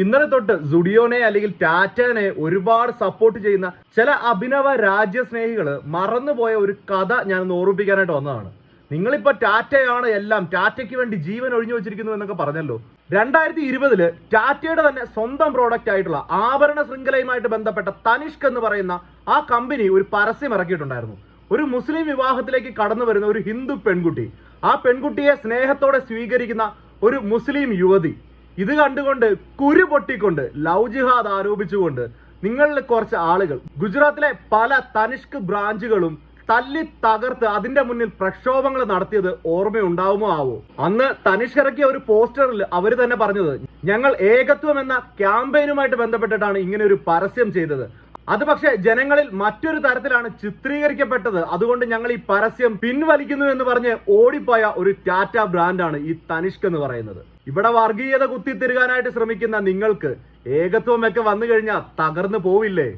ഇന്നലെ തൊട്ട് സുഡിയോനെ അല്ലെങ്കിൽ ടാറ്റനെ ഒരുപാട് സപ്പോർട്ട് ചെയ്യുന്ന ചില അഭിനവ രാജ്യസ്നേഹികൾ മറന്നുപോയ ഒരു കഥ ഞാൻ ഓർമ്മിപ്പിക്കാനായിട്ട് വന്നതാണ്. നിങ്ങളിപ്പോ ടാറ്റയാണ് എല്ലാം, ടാറ്റയ്ക്ക് വേണ്ടി ജീവൻ ഒഴിഞ്ഞു വെച്ചിരിക്കുന്നു എന്നൊക്കെ പറഞ്ഞല്ലോ. 2020 ടാറ്റയുടെ തന്നെ സ്വന്തം പ്രോഡക്റ്റ് ആയിട്ടുള്ള ആഭരണ ശൃംഖലയുമായിട്ട് ബന്ധപ്പെട്ട തനിഷ്ക് എന്ന് പറയുന്ന ആ കമ്പനി ഒരു പരസ്യം ഇറക്കിയിട്ടുണ്ടായിരുന്നു. ഒരു മുസ്ലിം വിവാഹത്തിലേക്ക് കടന്നു വരുന്ന ഒരു ഹിന്ദു പെൺകുട്ടി, ആ പെൺകുട്ടിയെ സ്നേഹത്തോടെ സ്വീകരിക്കുന്ന ഒരു മുസ്ലിം യുവതി. ഇത് കണ്ടുകൊണ്ട് കുരു പൊട്ടിക്കൊണ്ട് ലവ് ജിഹാദ് ആരോപിച്ചുകൊണ്ട് നിങ്ങളിൽ കുറച്ച് ആളുകൾ ഗുജറാത്തിലെ പല തനിഷ്ക് ബ്രാഞ്ചുകളും തല്ലി തകർത്ത് അതിന്റെ മുന്നിൽ പ്രക്ഷോഭങ്ങൾ നടത്തിയത് ഓർമ്മയുണ്ടാവുമോ ആവോ? അന്ന് തനിഷ്ക് ഇറക്കിയ ഒരു പോസ്റ്ററിൽ അവർ തന്നെ പറഞ്ഞത്, ഞങ്ങൾ ഏകത്വം എന്ന ക്യാമ്പയിനുമായിട്ട് ബന്ധപ്പെട്ടിട്ടാണ് ഇങ്ങനെ ഒരു പരസ്യം ചെയ്തത്. അത് പക്ഷേ ജനങ്ങളിൽ മറ്റൊരു തരത്തിലാണ് ചിത്രീകരിക്കപ്പെട്ടത്. അതുകൊണ്ട് ഞങ്ങൾ ഈ പരസ്യം പിൻവലിക്കുന്നു എന്ന് പറഞ്ഞ് ഓടിപ്പോയ ഒരു ടാറ്റ ബ്രാൻഡാണ് ഈ തനിഷ്ക് എന്ന് പറയുന്നത്. ഇവിടെ വർഗീയത കുത്തിത്തിരുകാനായിട്ട് ശ്രമിക്കുന്ന നിങ്ങൾക്ക് ഏകത്വമൊക്കെ വന്നു കഴിഞ്ഞാൽ തകർന്നു പോവില്ലേ?